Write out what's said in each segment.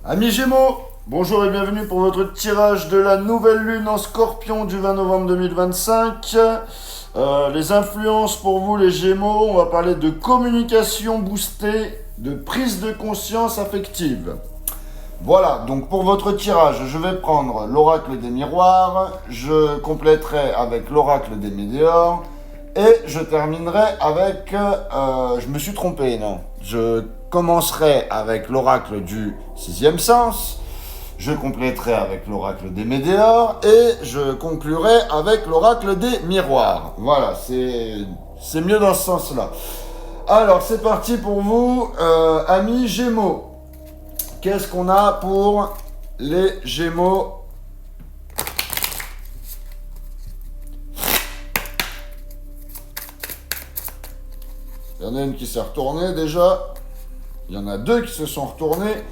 Amis Gémeaux, bonjour et bienvenue pour votre tirage de la nouvelle lune en Scorpion du 20 novembre 2025. Les influences pour vous les Gémeaux, on va parler de communication boostée, de prise de conscience affective. Voilà, donc pour votre tirage, je vais prendre l'oracle des miroirs, je compléterai avec l'oracle des météores, et je terminerai avec... je me suis trompé, non. Je commencerai avec l'oracle du sixième sens, je compléterai avec l'oracle des météores, et je conclurai avec l'oracle des miroirs. Voilà, c'est mieux dans ce sens-là. Alors, c'est parti pour vous, amis Gémeaux. Qu'est-ce qu'on a pour les Gémeaux ? Il y en a une qui s'est retournée déjà. Il y en a deux qui se sont retournés.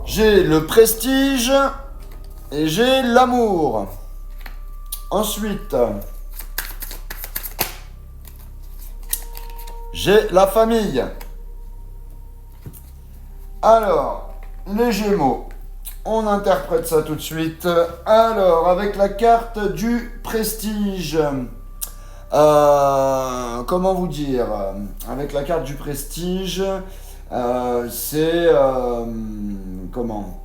J'ai le prestige et j'ai l'amour. Ensuite, j'ai la famille. Alors, les Gémeaux, on interprète ça tout de suite. Alors, avec la carte du prestige, comment vous dire ? Avec la carte du prestige, c'est comment ?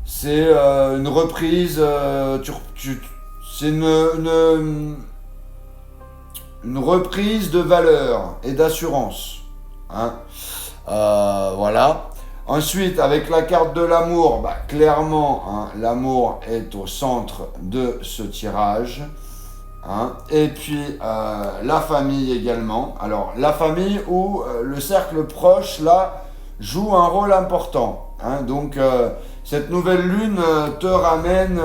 C'est une reprise. C'est une reprise de valeur et d'assurance. Hein. Voilà. Ensuite, avec la carte de l'amour, clairement, hein, l'amour est au centre de ce tirage. Hein. Et puis, la famille également. Alors, la famille où le cercle proche, là, joue un rôle important. Hein. Donc, cette nouvelle lune te ramène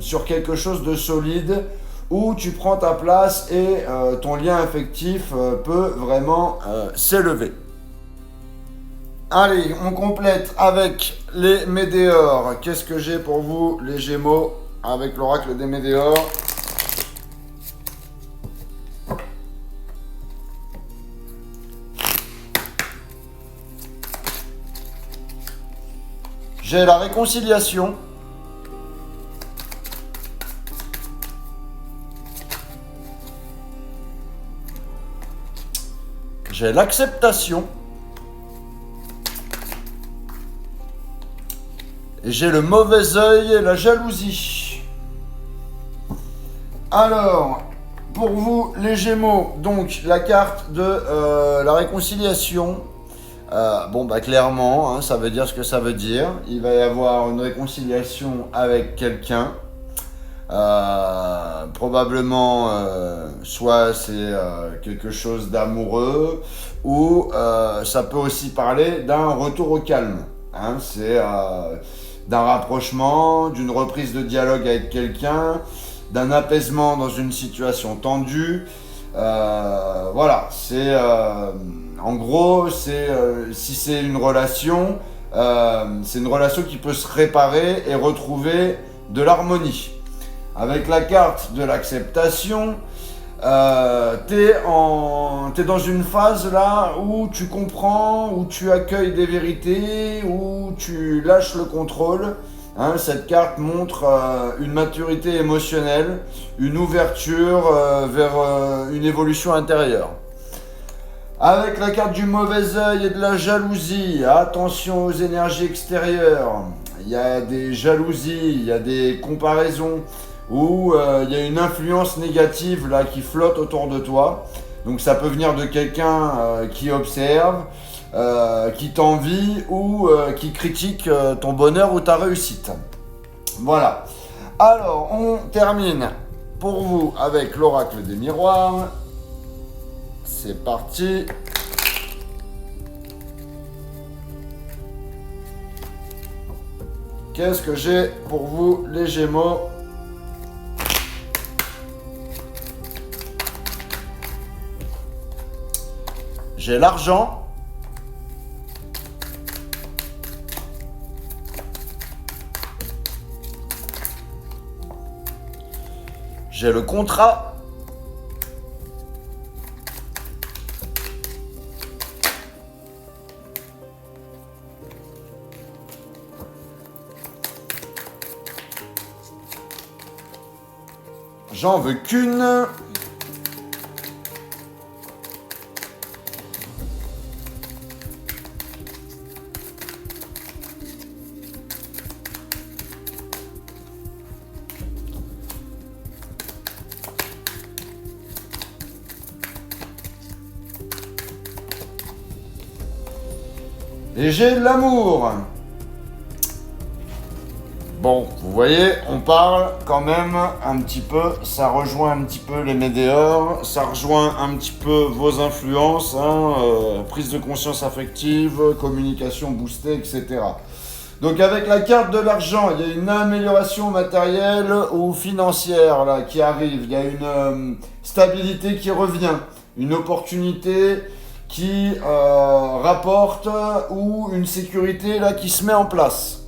sur quelque chose de solide où tu prends ta place et ton lien affectif peut vraiment s'élever. Allez, on complète avec les météores. Qu'est-ce que j'ai pour vous, les Gémeaux, avec l'oracle des météores ? J'ai la réconciliation. J'ai l'acceptation. Et j'ai le mauvais œil et la jalousie. Alors, pour vous, les Gémeaux, donc la carte de la réconciliation. Clairement, hein, ça veut dire ce que ça veut dire. Il va y avoir une réconciliation avec quelqu'un. Probablement, soit c'est quelque chose d'amoureux, ou ça peut aussi parler d'un retour au calme. Hein, c'est d'un rapprochement, d'une reprise de dialogue avec quelqu'un, d'un apaisement dans une situation tendue. Voilà, c'est en gros, c'est si c'est une relation qui peut se réparer et retrouver de l'harmonie. Avec la carte de l'acceptation, t'es dans une phase là où tu comprends, où tu accueilles des vérités, où tu lâches le contrôle. Hein, cette carte montre une maturité émotionnelle, une ouverture vers une évolution intérieure. Avec la carte du mauvais œil et de la jalousie, attention aux énergies extérieures. Il y a des jalousies, il y a des comparaisons où il y a une influence négative là qui flotte autour de toi. Donc ça peut venir de quelqu'un qui observe, qui t'envie ou qui critique ton bonheur ou ta réussite. Voilà. Alors, on termine pour vous avec l'oracle des miroirs. C'est parti. Qu'est-ce que j'ai pour vous, les Gémeaux ? J'ai l'argent. J'ai le contrat. j'en veux qu'une. Et j'ai l'amour. Bon, vous voyez, on parle quand même un petit peu, ça rejoint un petit peu les météores, ça rejoint un petit peu vos influences, prise de conscience affective, communication boostée, etc. Donc avec la carte de l'argent, il y a une amélioration matérielle ou financière là, qui arrive, il y a une stabilité qui revient, une opportunité qui rapporte ou une sécurité là qui se met en place.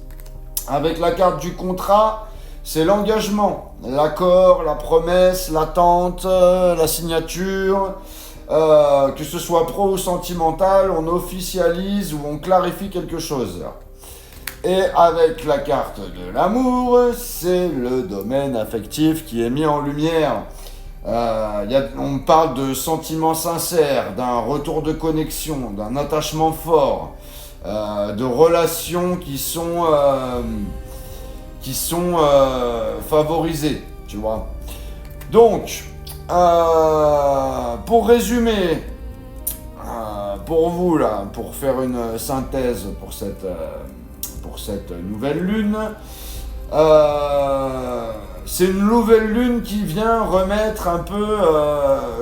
Avec la carte du contrat, c'est l'engagement, l'accord, la promesse, l'attente, la signature, que ce soit pro ou sentimental, on officialise ou on clarifie quelque chose. Et avec la carte de l'amour, c'est le domaine affectif qui est mis en lumière. On parle de sentiments sincères, d'un retour de connexion, d'un attachement fort, de relations qui sont favorisées, tu vois. Donc, pour résumer, pour vous là, pour faire une synthèse pour cette nouvelle lune, c'est une nouvelle lune qui vient remettre un peu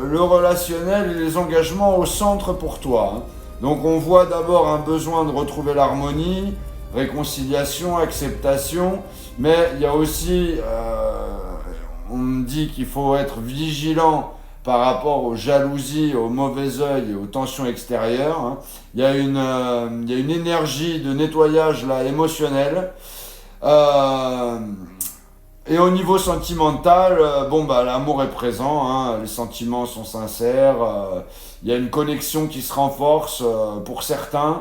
le relationnel et les engagements au centre pour toi. Hein. Donc on voit d'abord un besoin de retrouver l'harmonie, réconciliation, acceptation, mais il y a aussi, on me dit qu'il faut être vigilant par rapport aux jalousies, au mauvais œil et aux tensions extérieures. Hein. Il y a une énergie de nettoyage là, émotionnel. Et au niveau sentimental, l'amour est présent, hein, les sentiments sont sincères, il y a une connexion qui se renforce pour certains,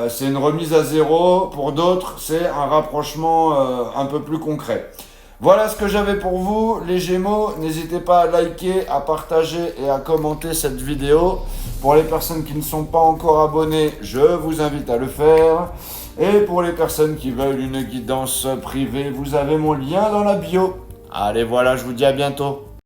c'est une remise à zéro, pour d'autres c'est un rapprochement un peu plus concret. Voilà ce que j'avais pour vous, les Gémeaux, n'hésitez pas à liker, à partager et à commenter cette vidéo. Pour les personnes qui ne sont pas encore abonnées, je vous invite à le faire. Et pour les personnes qui veulent une guidance privée, vous avez mon lien dans la bio. Allez, voilà, je vous dis à bientôt.